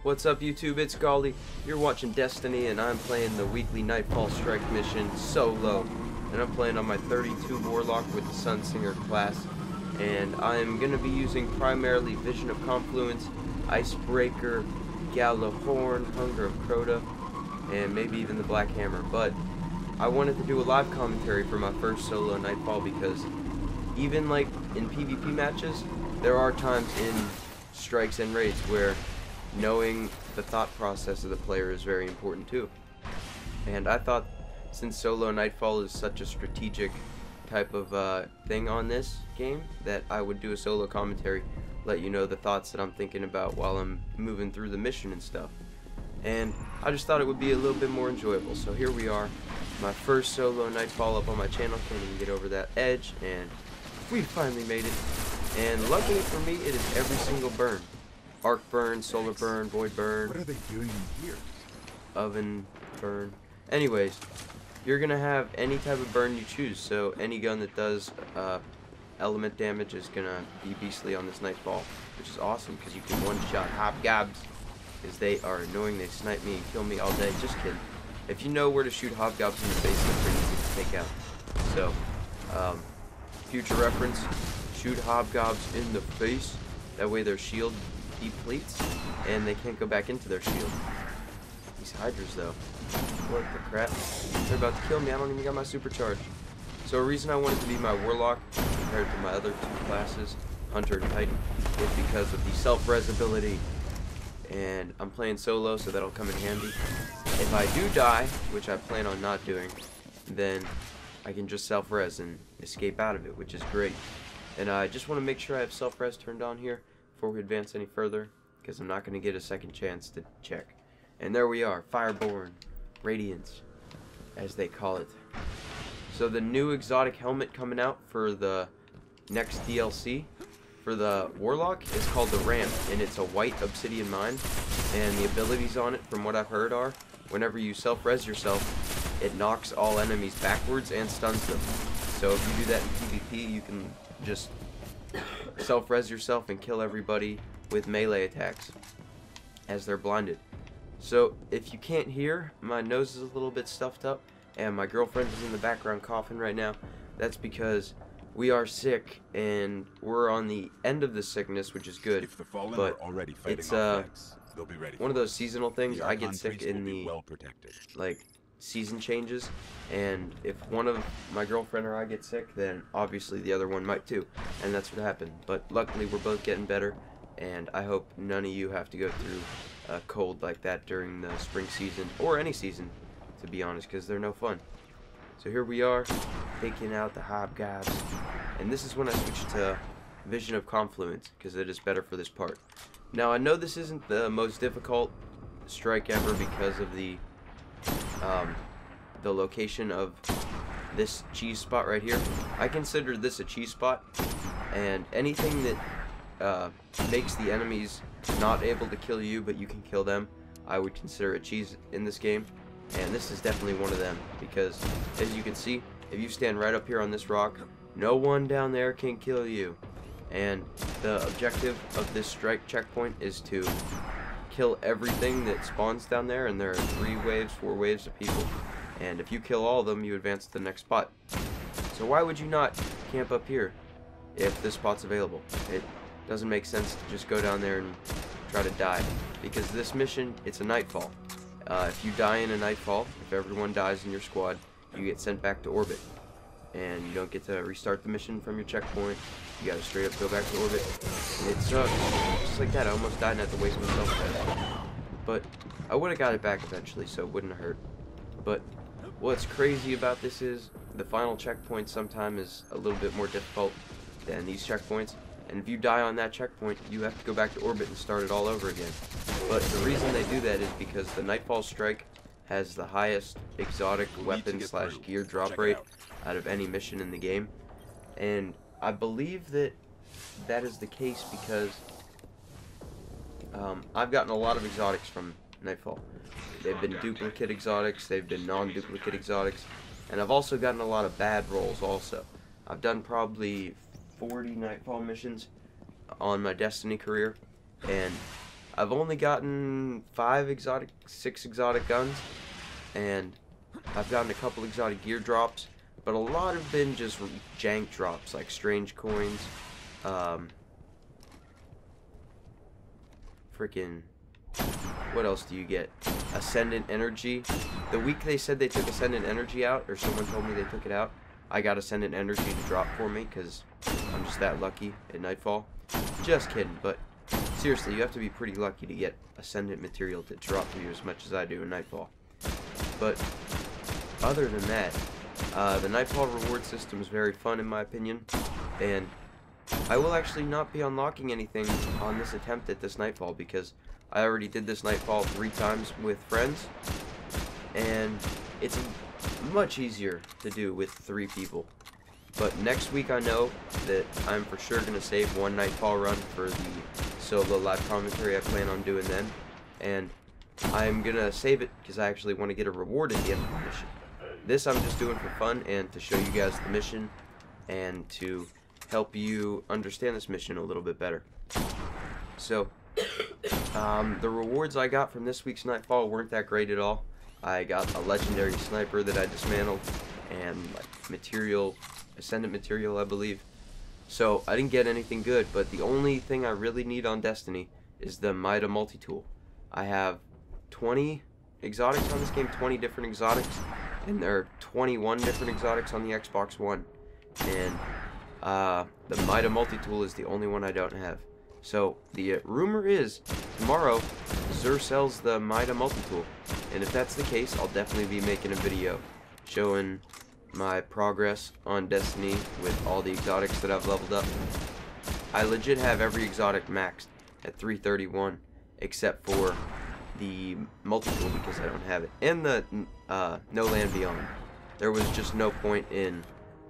What's up YouTube, it's Golly. You're watching Destiny and I'm playing the weekly Nightfall Strike mission solo. And I'm playing on my 32 Warlock with the Sunsinger class. And I'm going to be using primarily Vision of Confluence, Icebreaker, Gjallarhorn, Hunger of Crota, and maybe even the Black Hammer. But I wanted to do a live commentary for my first solo Nightfall because even like in PvP matches, there are times in strikes and raids where knowing the thought process of the player is very important too. And I thought, since solo Nightfall is such a strategic type of thing on this game, that I would do a solo commentary, let you know the thoughts that I'm thinking about while I'm moving through the mission and stuff. And I just thought it would be a little bit more enjoyable. So here we are, my first solo Nightfall up on my channel. Can't even get over that edge, and we finally made it. And luckily for me, it is every single burn. Arc burn, solar burn, void burn. What are they doing here? Oven burn. Anyways, you're gonna have any type of burn you choose. So any gun that does element damage is gonna be beastly on this Nightfall, which is awesome because you can one-shot hobgobs, because they are annoying. They snipe me and kill me all day. Just kidding. If you know where to shoot hobgobs in the face, they're pretty easy to take out. So, future reference: shoot hobgobs in the face. That way their shield depletes and they can't go back into their shield. These hydras though, what the crap, they're about to kill me. I don't even got my supercharge. So a reason I wanted to be my Warlock compared to my other two classes, Hunter and Titan, is because of the self-res ability, and I'm playing solo, so that'll come in handy. If I do die, which I plan on not doing, then I can just self-res and escape out of it, which is great. And I just want to make sure I have self-res turned on here before we advance any further, because I'm not going to get a second chance to check. And there we are, Fireborn, Radiance, as they call it. So the new exotic helmet coming out for the next DLC for the Warlock is called the Ramp, and it's a white obsidian mine, and the abilities on it, from what I've heard, are whenever you self-res yourself, it knocks all enemies backwards and stuns them. So if you do that in PvP, you can just self-res yourself and kill everybody with melee attacks as they're blinded. So if you can't hear, my nose is a little bit stuffed up and my girlfriend is in the background coughing right now. That's because we are sick and we're on the end of the sickness, which is good. If the fallen but are already fighting it's they'll be ready one of those seasonal things. I get Archon sick Priest in will be the well protected. like season changes, and if one of my girlfriend or I get sick, then obviously the other one might too, and that's what happened. But luckily we're both getting better, and I hope none of you have to go through a cold like that during the spring season, or any season, to be honest, because they're no fun. So here we are, taking out the hobgobs, and this is when I switch to Vision of Confluence, because it is better for this part. Now I know this isn't the most difficult strike ever because of the location of this cheese spot right here. I consider this a cheese spot, and anything that makes the enemies not able to kill you but you can kill them, I would consider a cheese in this game. And this is definitely one of them, because as you can see, if you stand right up here on this rock, no one down there can kill you. And the objective of this strike checkpoint is to kill everything that spawns down there, and there are 3 waves, 4 waves of people, and if you kill all of them, you advance to the next spot. So why would you not camp up here if this spot's available? It doesn't make sense to just go down there and try to die, because this mission, it's a Nightfall. If you die in a Nightfall, if everyone dies in your squad, you get sent back to orbit, and you don't get to restart the mission from your checkpoint. You gotta straight up go back to orbit. It sucks. Just like that, I almost died and had to waste myself. But I would have got it back eventually, so it wouldn't have hurt. But what's crazy about this is the final checkpoint sometimes is a little bit more difficult than these checkpoints. And if you die on that checkpoint, you have to go back to orbit and start it all over again. But the reason they do that is because the Nightfall Strike has the highest exotic weapon slash gear drop rate out of any mission in the game. And I believe that that is the case because I've gotten a lot of exotics from Nightfall. They've been duplicate exotics, they've been non-duplicate exotics, and I've also gotten a lot of bad rolls also. I've done probably 40 Nightfall missions on my Destiny career, and I've only gotten 6 exotic guns, and I've gotten a couple exotic gear drops, but a lot have been just jank drops, like strange coins, freaking, what else do you get? Ascendant energy. The week they said they took Ascendant energy out, or someone told me they took it out, I got Ascendant energy to drop for me, because I'm just that lucky at Nightfall. Just kidding, but seriously, you have to be pretty lucky to get Ascendant material to drop for you as much as I do in Nightfall. But other than that, the Nightfall reward system is very fun in my opinion, and I will actually not be unlocking anything on this attempt at this Nightfall because I already did this Nightfall 3 times with friends, and it's much easier to do with 3 people. But next week I know that I'm for sure going to save one Nightfall run for the solo live commentary I plan on doing then, and I'm going to save it because I actually want to get a reward at the end of the mission. This I'm just doing for fun and to show you guys the mission and to help you understand this mission a little bit better. So, the rewards I got from this week's Nightfall weren't that great at all. I got a legendary sniper that I dismantled and like material, ascendant material I believe. So I didn't get anything good, but the only thing I really need on Destiny is the Mida multi-tool. I have 20 exotics on this game, 20 different exotics, and there are 21 different exotics on the Xbox One. And the Mida multi-tool is the only one I don't have. So the rumor is tomorrow Xur sells the Mida multi-tool, and if that's the case, I'll definitely be making a video showing my progress on Destiny with all the exotics that I've leveled up. I legit have every exotic maxed at 331 except for the multi-tool because I don't have it, and the No Land Beyond. There was just no point in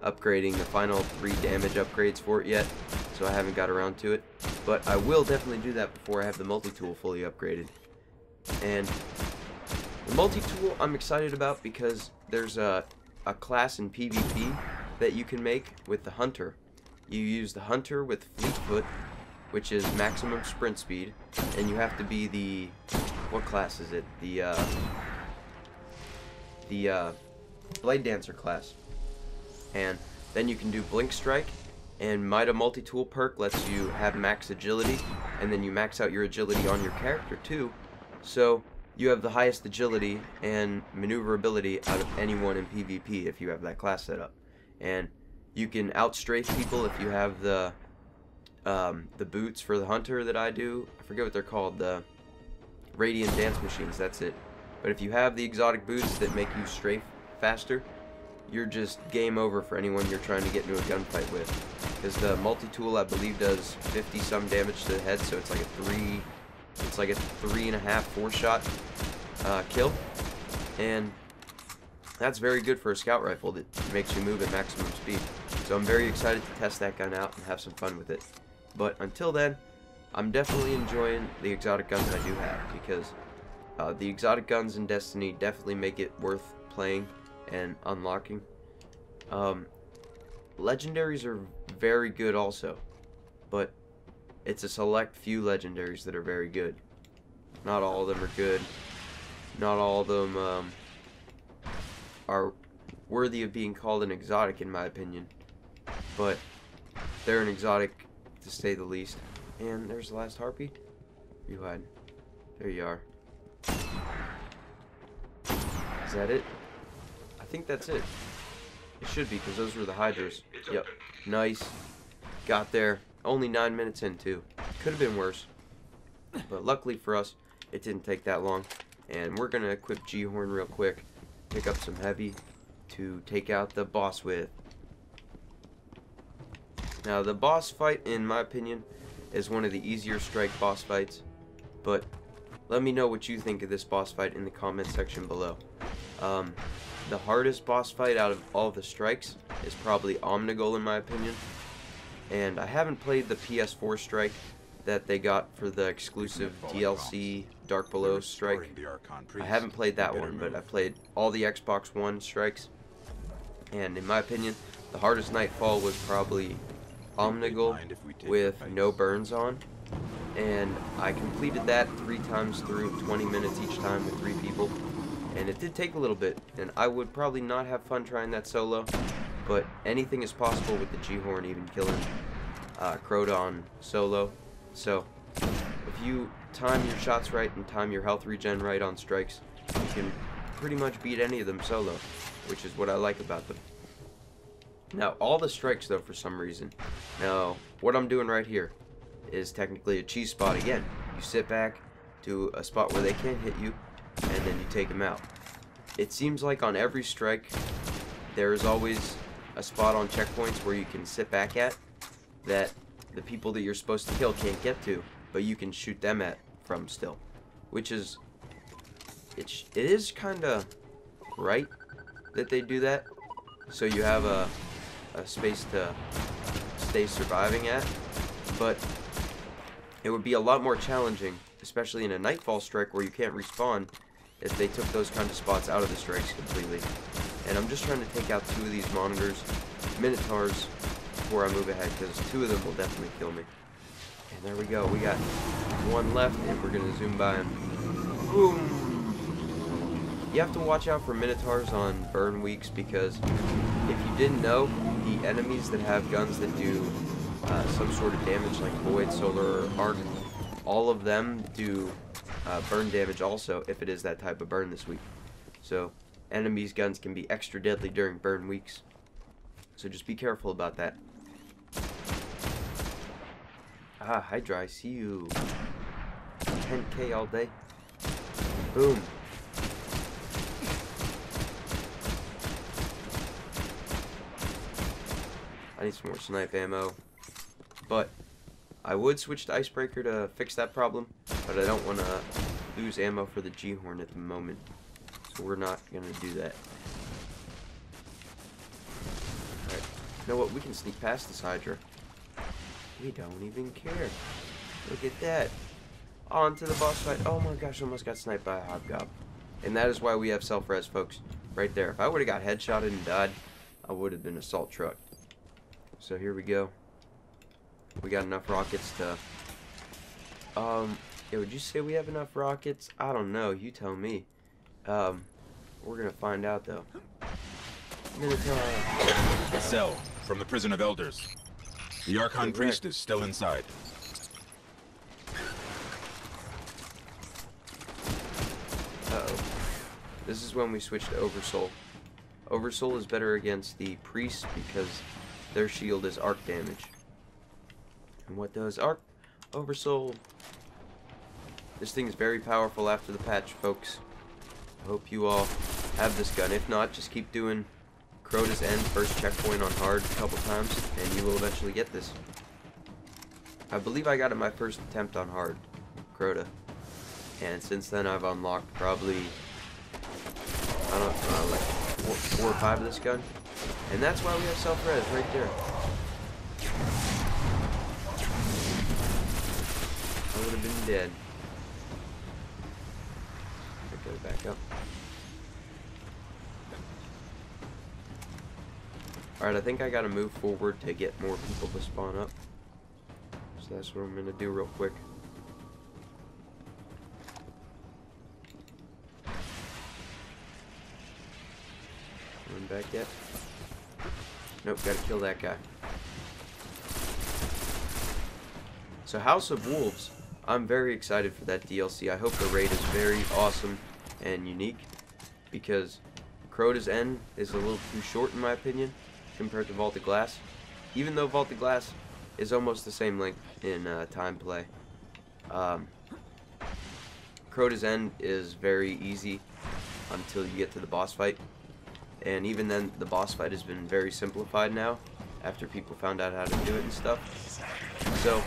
upgrading the final 3 damage upgrades for it yet, so I haven't got around to it. But I will definitely do that before I have the multi-tool fully upgraded. And the multi-tool I'm excited about because there's a class in PvP that you can make with the Hunter. You use the Hunter with Fleetfoot, which is maximum sprint speed, and you have to be the, what class is it? The Blade Dancer class. And then you can do Blink Strike, and Mida multi-tool perk lets you have max agility, and then you max out your agility on your character too, so you have the highest agility and maneuverability out of anyone in PvP if you have that class set up. And you can outstrafe people if you have the boots for the Hunter that I do. I forget what they're called, the Radiant Dance Machines, that's it. But if you have the exotic boots that make you strafe faster, you're just game over for anyone you're trying to get into a gunfight with. Because the multi-tool I believe does 50 some damage to the head, so it's like a 3.5, 4 shot kill. And that's very good for a scout rifle that makes you move at maximum speed. So I'm very excited to test that gun out and have some fun with it. But until then, I'm definitely enjoying the exotic guns I do have, because the exotic guns in Destiny definitely make it worth playing and unlocking. Legendaries are very good also, but it's a select few legendaries that are very good. Not all of them are good. Not all of them are worthy of being called an exotic in my opinion, but they're an exotic to say the least. And there's the last harpy. You hide. There you are. Is that it? I think that's it. It should be, because those were the hydras. Yep. Nice. Got there. Only 9 minutes in, too. Could have been worse. But luckily for us, it didn't take that long. And we're going to equip G-Horn real quick. Pick up some heavy to take out the boss with. Now, the boss fight, in my opinion, is one of the easier strike boss fights. But let me know what you think of this boss fight in the comment section below. The hardest boss fight out of all the strikes is probably Omnigul in my opinion. And I haven't played the PS4 strike that they got for the exclusive DLC Dark Below strike. I haven't played that one, but I played all the Xbox One strikes. And in my opinion, the hardest Nightfall was probably Omnigul with no burns on. and I completed that 3 times through 20 minutes each time with 3 people, and it did take a little bit, and I would probably not have fun trying that solo, but anything is possible with the G-Horn, even killing Crota on solo. So if you time your shots right and time your health regen right on strikes, you can pretty much beat any of them solo, which is what I like about them. Now, all the strikes, though, for some reason. Now, what I'm doing right here is technically a cheese spot again. You sit back to a spot where they can't hit you, and then you take them out. It seems like on every strike, there is always a spot on checkpoints where you can sit back at that the people that you're supposed to kill can't get to, but you can shoot them at from still. Which is, it is kind of right that they do that, so you have a space to stay surviving at, but it would be a lot more challenging, especially in a Nightfall strike where you can't respawn, if they took those kind of spots out of the strikes completely. And I'm just trying to take out 2 of these monitors, Minotaurs, before I move ahead, because 2 of them will definitely kill me. And there we go, we got 1 left, and we're going to zoom by him. Boom! You have to watch out for Minotaurs on burn weeks, because if you didn't know, the enemies that have guns that do some sort of damage, like Void, Solar, or Arc, all of them do burn damage also, if it is that type of burn this week. So enemies' guns can be extra deadly during burn weeks, so just be careful about that. Ah, Hydra, I see you. 10k all day. Boom. I need some more snipe ammo, but I would switch to Icebreaker to fix that problem, but I don't want to lose ammo for the G-Horn at the moment, so we're not going to do that. Alright, you know what, we can sneak past this Hydra. We don't even care. Look at that. On to the boss fight. Oh my gosh, almost got sniped by a Hobgoblin. And that is why we have self-res, folks. Right there. If I would have got headshotted and died, I would have been assault truck. So here we go. We got enough rockets to... yeah, would you say we have enough rockets? I don't know. You tell me. We're gonna find out, though. Cell from the Prison of Elders. The Archon Priest is still inside. Uh-oh. This is when we switch to Oversoul. Oversoul is better against the Priest because their shield is arc damage. And what does Oversoul? This thing is very powerful after the patch, folks. I hope you all have this gun. If not, just keep doing Crota's End first checkpoint on hard a couple times, and you will eventually get this. I believe I got it my first attempt on hard, Crota. And since then I've unlocked probably, I don't know, like 4 or 5 of this gun. And that's why we have self-res right there. I would have been dead. It goes back up. Alright, I think I gotta move forward to get more people to spawn up. So that's what I'm gonna do real quick. Run back yet? Nope, gotta kill that guy. So House of Wolves, I'm very excited for that DLC. I hope the raid is very awesome and unique, because Crota's End is a little too short in my opinion compared to Vault of Glass, even though Vault of Glass is almost the same length in time play. Crota's End is very easy until you get to the boss fight, and even then the boss fight has been very simplified now after people found out how to do it and stuff. So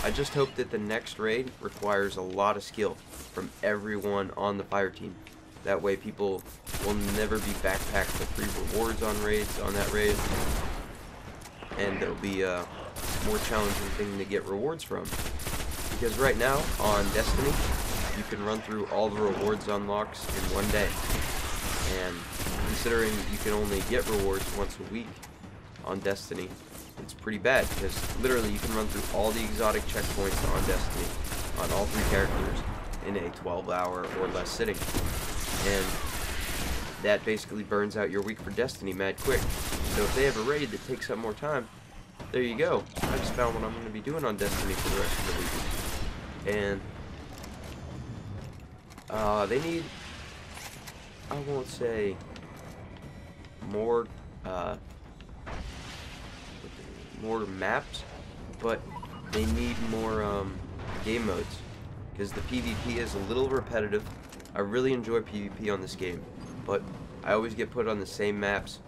I just hope that the next raid requires a lot of skill from everyone on the fire team. That way people will never be backpacked with free rewards on raids, on that raid. And it'll be a more challenging thing to get rewards from. Because right now, on Destiny, you can run through all the rewards unlocks in one day. And considering you can only get rewards once a week on Destiny, it's pretty bad, because literally you can run through all the exotic checkpoints on Destiny on all 3 characters in a 12-hour or less sitting. And that basically burns out your week for Destiny mad quick. So if they have a raid that takes up more time, there you go. I just found what I'm going to be doing on Destiny for the rest of the week. And they need, I won't say more maps, but they need more game modes, because the PvP is a little repetitive. I really enjoy PvP on this game, but I always get put on the same maps,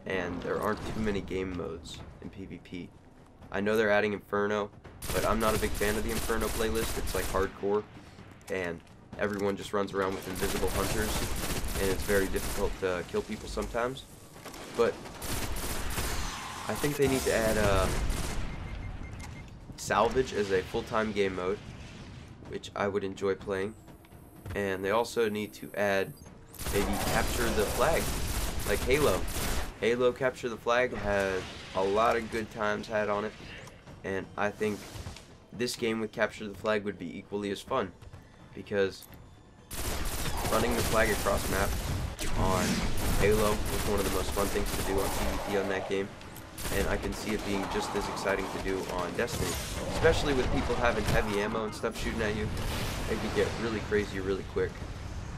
and there aren't too many game modes in PvP. I know they're adding Inferno, but I'm not a big fan of the Inferno playlist. It's like hardcore, and everyone just runs around with invisible hunters, and it's very difficult to kill people sometimes. But I think they need to add salvage as a full-time game mode, which I would enjoy playing. And they also need to add maybe capture the flag, like Halo. Halo Capture the Flag had a lot of good times had on it, and I think this game with Capture the Flag would be equally as fun, because running the flag across map on Halo was one of the most fun things to do on PvP on that game, and I can see it being just as exciting to do on Destiny, especially with people having heavy ammo and stuff shooting at you. It could get really crazy really quick.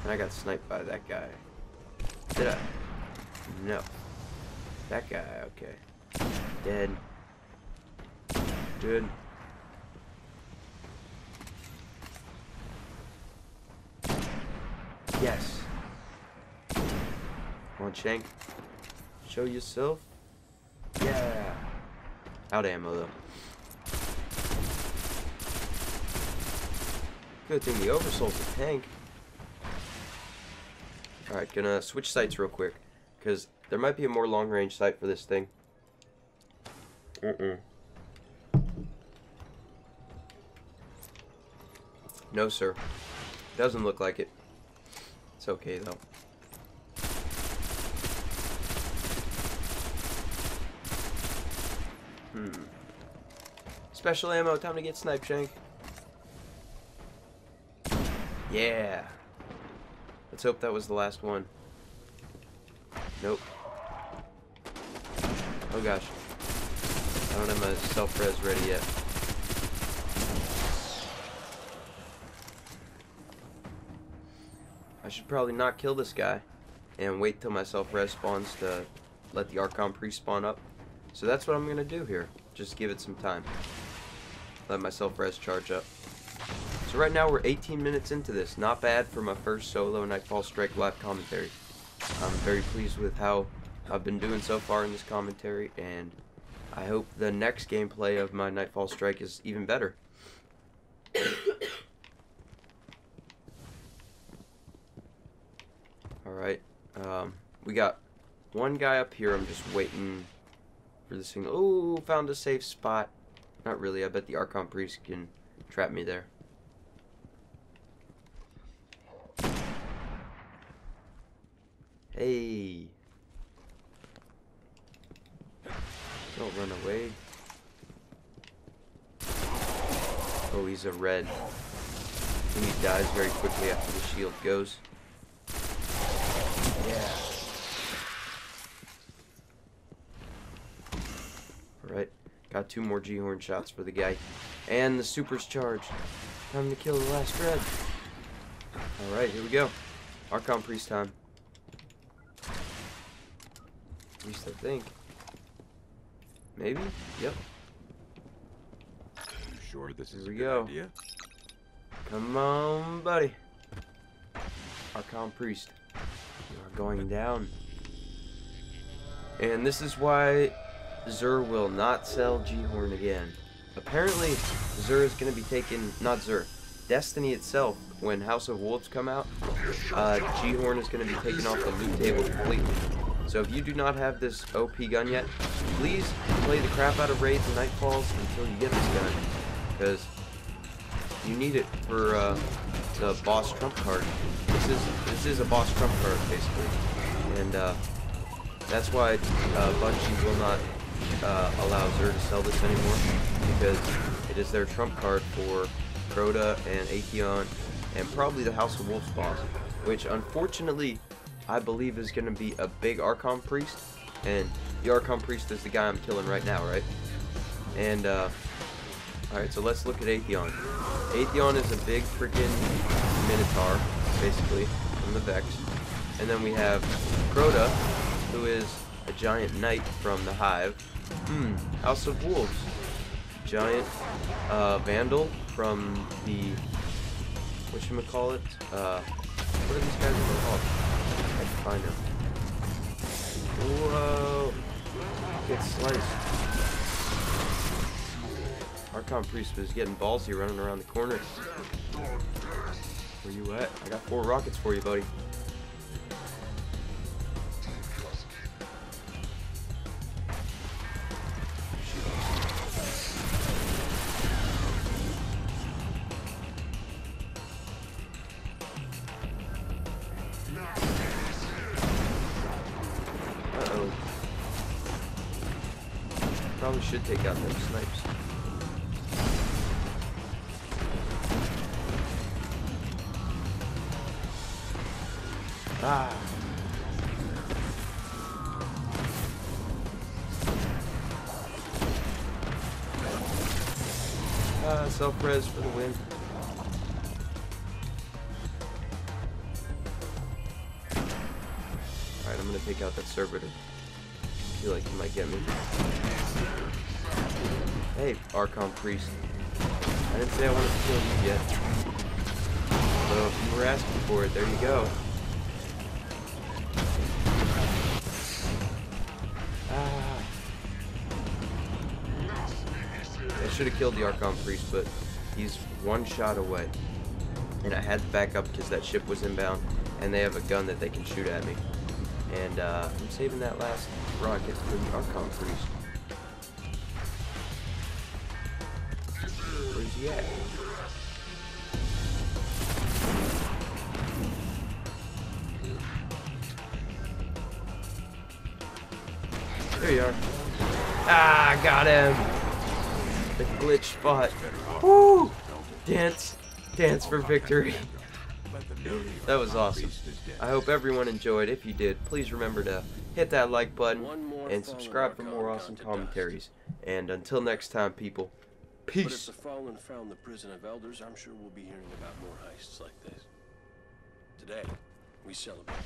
And I got sniped by that guy. Did I? No. That guy, okay. Dead. Good. Yes. Come on, Shank. Show yourself. Yeah. Out of ammo, though. Good thing the Oversoul's a tank. Alright, gonna switch sights real quick, because there might be a more long-range sight for this thing. No, sir. Doesn't look like it. It's okay, though. Special ammo, time to get sniped, Shank. Yeah. Let's hope that was the last one. Nope. Oh gosh. I don't have my self-res ready yet. I should probably not kill this guy and wait till my self-res spawns to let the Archon Priest spawn up. So that's what I'm gonna do here. Just give it some time. Let my self-res charge up. So right now we're 18 minutes into this. Not bad for my first solo Nightfall Strike live commentary. I'm very pleased with how I've been doing so far in this commentary, and I hope the next gameplay of my Nightfall Strike is even better. Alright, we got one guy up here. I'm just waiting for this thing. Oh, found a safe spot. Not really, I bet the Archon Priest can trap me there. Hey. Don't run away. Oh, he's a red. And he dies very quickly after the shield goes. Yeah. Alright. Got 2 more G-Horn shots for the guy. And the super's charged. Time to kill the last red. Alright, here we go. Archon Priest time. At least I think. Maybe? Yep. You sure this is Here a we good go. idea? Come on, buddy. Archon Priest. You are going down. And this is why Zur will not sell G-Horn again. Apparently, Zur is going to be taken... Not Zur. Destiny itself, when House of Wolves come out, G-Horn is going to be taken off the loot table completely. So if you do not have this OP gun yet, please play the crap out of raids and Nightfalls until you get this gun, because you need it for the boss trump card. This is a boss trump card basically, and that's why Bungie will not allow Xur to sell this anymore, because it is their trump card for Crota and Atheon, and probably the House of Wolves boss, which unfortunately I believe is going to be a big Archon Priest, and the Archon Priest is the guy I'm killing right now, right? And, alright, so let's look at Atheon. Atheon is a big freaking Minotaur, basically, from the Vex. And then we have Crota, who is a giant knight from the Hive. House of Wolves. Giant Vandal from the, whatchamacallit? What are these guys called? I can find them. Whoa! Get sliced. Archon Priest was getting ballsy running around the corner. Where you at? I got 4 rockets for you, buddy. Uh-oh. Probably should take out them snipes. Ah. Self-res for the win. Alright, I'm gonna take out that servitor. I feel like he might get me. Hey, Archon Priest. I didn't say I wanted to kill you yet. So if you were asking for it, there you go. I should have killed the Archon Priest, but he's 1 shot away. And I had to back up because that ship was inbound, and they have a gun that they can shoot at me. And I'm saving that last rocket for the Archon Priest. Where's he at? There you are. Ah, got him! The glitch spot. Woo! Dance for victory. That was awesome. I hope everyone enjoyed. If you did, please remember to hit that like button and subscribe for more awesome commentaries. And until next time, people, peace. But if the Fallen found the prison of elders, I'm sure we'll be hearing about more heists like this. Today, we celebrate.